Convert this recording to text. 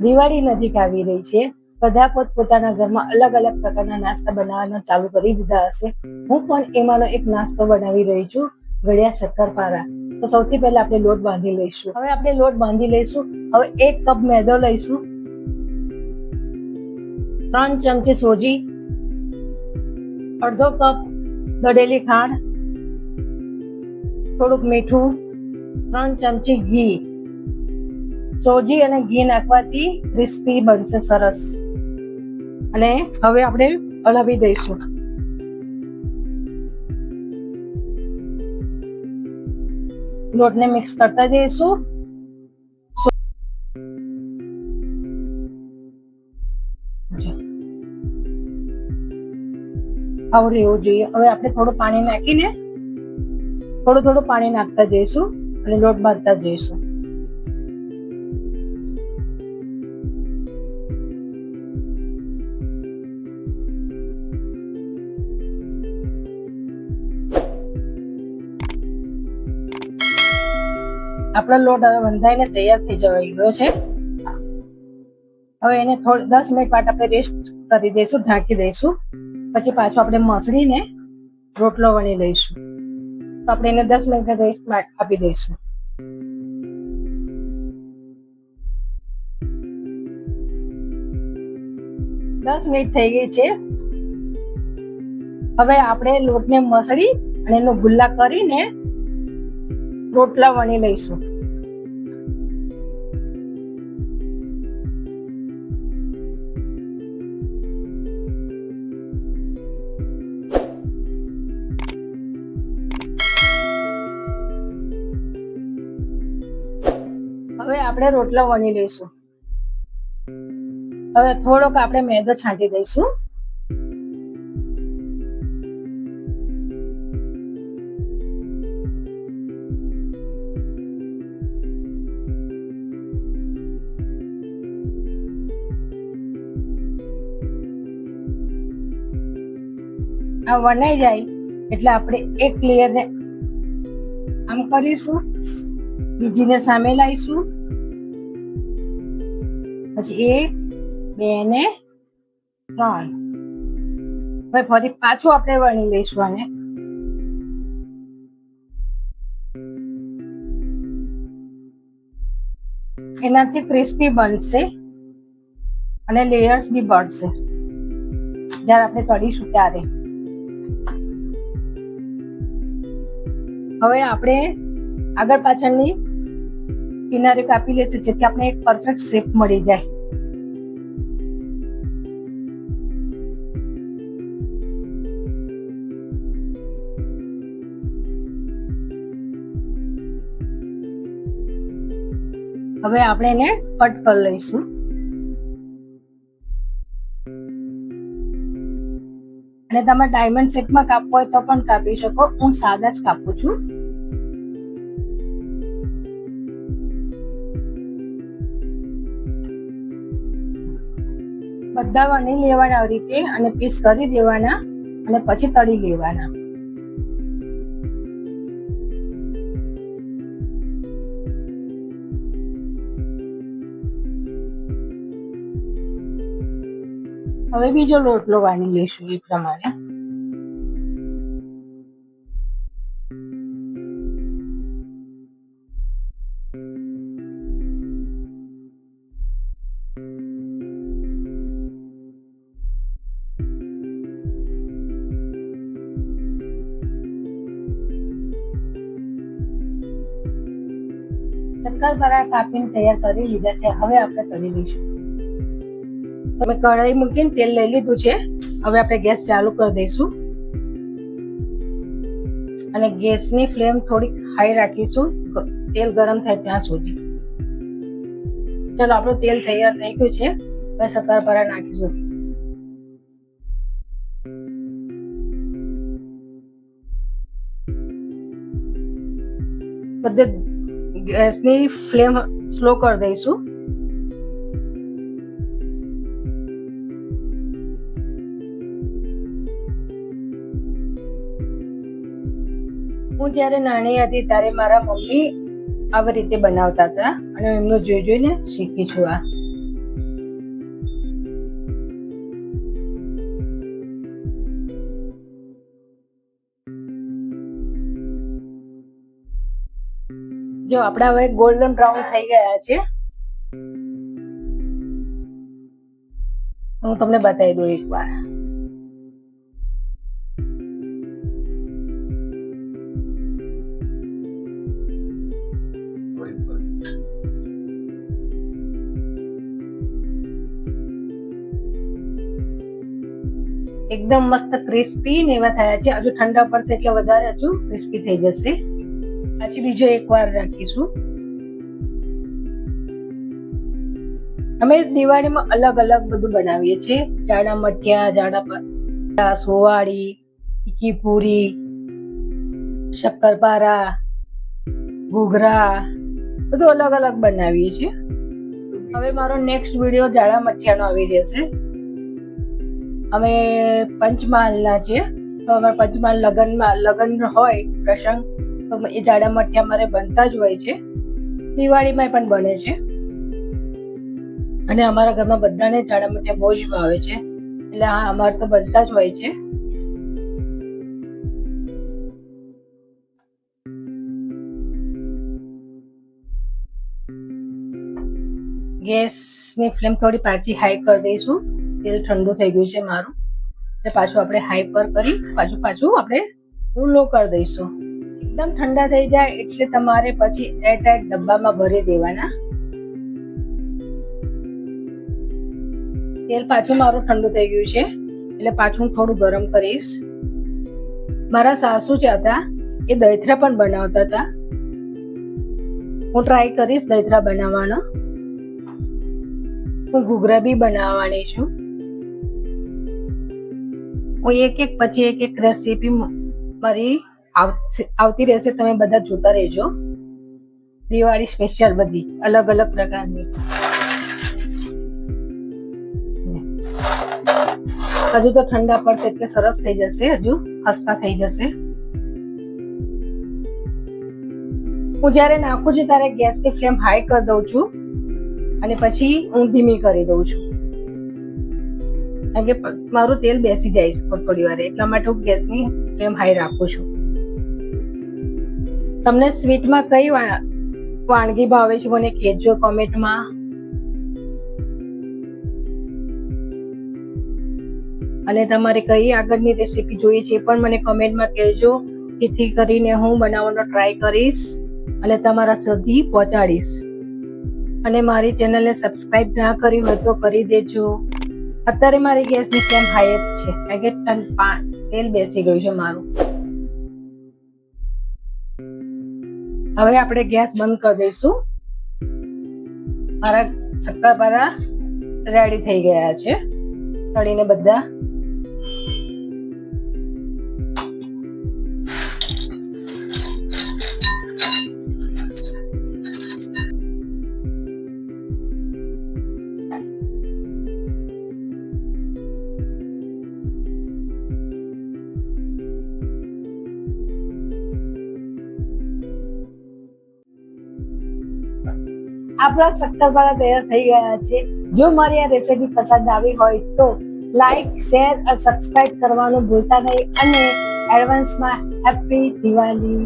દિવાળી નજીક આવી રહી છે. બધા પોતપોતાના ઘરમાં અલગ અલગ પ્રકારના નાસ્તા બનાવવાનું ચાલુ કરી દીધા હશે. હું પણ એમાંનો એક નાસ્તો બનાવી રહી છું, ગળ્યા શક્કરપારા. તો સૌથી પહેલા આપણે લોટ બાંધી લઈશું. હવે આપણે લોટ બાંધી લઈશું. હવે 1 કપ મેદો લઈશું, 3 ચમચી સોજી, અડધો કપ દળેલી ખાંડ, થોડુંક મીઠું, 3 ચમચી ઘી. સોજી અને ઘી નાખવાથી ક્રિસ્પી બનશે સરસ. અને હવે આપણે હલાવી દઈશું. લોટને મિક્સ કરતા જઈશું. આવું રહેવું જોઈએ. હવે આપણે થોડું પાણી નાખીને થોડું પાણી નાખતા જઈશું અને લોટ બાંધતા જઈશું. આપણો લોટ હવે બંધાઈને તૈયાર થઈ જવાઈ ગયો છે. હવે એને 10 મિનિટ માટે આપણે રેસ્ટ કરી દઈશું, ઢાંકી દઈશું. પછી પાછું આપણે મસળીને રોટલો વણી લઈશું. તો આપણે એને 10 મિનિટ રેસ્ટ આપી દઈશું. દસ મિનિટ થઈ ગઈ છે. હવે આપણે લોટને મસળી અને એનો ગુલ્લા કરીને રોટલા વણી લઈશું. હવે આપણે રોટલા વણી લઈશું. હવે થોડોક આપણે મેદો છાંટી દઈશું. આ વણાઈ જાય એટલે આપણે એક લેયરને આમ કરીશું, બીજીને સામે લાવીશું, પછી 1 2 ને 3. હવે ફરી પાછું આપણે વણી લઈશું આને. એનાથી ક્રિસ્પી બનશે અને લેયર્સ બી બળશે જ્યારે આપણે તળીશું ત્યારે. હવે આપણે આગળ પાછળની કિનારે કાપી લેશું જેથી આપણે એક પરફેક્ટ શેપ મળી જાય. હવે આપણે એને કટ કરી લઈશું. અને તમે ડાયમંડ શેપમાં કાપવો હોય તો પણ કાપી શકો. હું સાદા જ કાપું છું. બધા વણી લેવાના આવી રીતે અને પીસ કરી દેવાના અને પછી તળી લેવાના. હવે બીજો રોટલો વણી લઈશું એ પ્રમાણે. શક્કરપારા કાપીને તૈયાર કરી લીધા છે. હવે આપણે તળી લઈશું. તમે કઢાઈ મૂકીને તેલ લઈ લીધું છે. હવે આપણે ગેસ ચાલુ કરી દઈશું અને ગેસની ફ્લેમ થોડીક હાઈ રાખીશું તેલ ગરમ થાય ત્યાં સુધી. ચાલો આપણું તેલ તૈયાર થઈ ગયું છે. હવે શક્કરપારા નાખીશું. બધે ગેસની ફ્લેમ સ્લો કરી દઈશું. હું જ્યારે નાની હતી ત્યારે મારા મમ્મી આવી રીતે બનાવતા હતા અને એમનું જોઈ જોઈને શીખી છું. આ જો આપણા હવે ગોલ્ડન બ્રાઉન થઈ ગયા છે. હું તમને બતાવી દઉં એકવાર. એકદમ મસ્ત ક્રિસ્પી ને એવા થયા છે. હજુ ઠંડા પડશે એટલે વધારે હજુ ક્રિસ્પી થઈ જશે. પછી બીજો એક વાર રાખીશું. અમે દિવાળીમાં અલગ અલગ બધું બનાવીએ છીએ. જાડા મઠિયા, જાડા સોવાળી, તીખી પૂરી, શક્કરપારા, ઘૂઘરા બધું અલગ અલગ બનાવીએ છીએ. હવે મારો નેક્સ્ટ વિડીયો જાડા મઠિયાનો આવી રહેશે. અમે પંચમહાલના છીએ, તો અમારે પંચમહાલ લગ્ન હોય પ્રસંગ તો એ જાડા મઠિયા અમારે બનતા જ હોય છે. દિવાળીમાં પણ બને છે અને અમારા ઘરમાં બધાને જાડા મઠિયા બહુ જ ભાવે છે, એટલે હા અમારે તો બનતા જ હોય છે. ગેસની ફ્લેમ થોડી પાછી હાઈ કરી દઈશું. તેલ ઠંડુ થઈ ગયું છે મારું, એટલે પાછું આપણે હાઈ પર કરી પાછું આપણે લો કરી દઈશું. એકદમ ઠંડા થઈ જાય એટલે તમારે પછી એરટાઈટ ડબ્બામાં ભરી દેવાના. તેલ પાછું મારું ઠંડુ થઈ ગયું છે એટલે પાછું હું થોડું ગરમ કરીશ. મારા સાસુ જે હતા એ દહીથરા પણ બનાવતા હતા. હું ટ્રાય કરીશ દહીથરા બનાવવાનો. હું ઘૂઘરા બી બનાવવાની છું. હું એક પછી એક રેસીપી મારી આવતી રહેશે, તમે બધા જોતા રહેજો. દિવાળી સ્પેશિયલ બધી અલગ અલગ પ્રકારની. હજુ તો ઠંડા પડશે એટલે સરસ થઈ જશે, હજુ ખસ્તા થઈ જશે. હું જ્યારે નાખું છું ત્યારે ગેસની ફ્લેમ હાઈ કરી દઉં છું અને પછી હું ધીમી કરી દઉં છું, કેમ કે મારું તેલ બેસી જાય છે થોડી વાર, એટલા માટે હું ગેસની ફ્લેમ હાઈ રાખું છું. તમને સ્વીટમાં કઈ વાનગી ભાવે છે મને કહેજો કોમેન્ટમાં. અને તમારે કઈ આગળની રેસીપી જોઈએ છે એ પણ મને કોમેન્ટમાં કહેજો, જેથી કરીને હું બનાવવાનો ટ્રાય કરીશ અને તમારા સુધી પહોંચાડીશ. અને મારી ચેનલને સબસ્ક્રાઇબ ના કરી હોય તો કરી દેજો. અત્યારે મારી ગેસની ફ્લેમ હાઈ જ છે, કારણ કે તેલ બેસી ગયું છે મારું. હવે આપણે ગેસ બંધ કરી દઈશું. મારા શક્કરપારા રેડી થઈ ગયા છે, તળીને બધા. આપણા શક્કરપારા તૈયાર થઈ ગયા છે. જો મારી આ રેસીપી પસંદ આવી હોય તો લાઈક, શેર અને સબસ્ક્રાઇબ કરવાનું ભૂલતા નહીં. અને એડવાન્સમાં હેપી દિવાળી.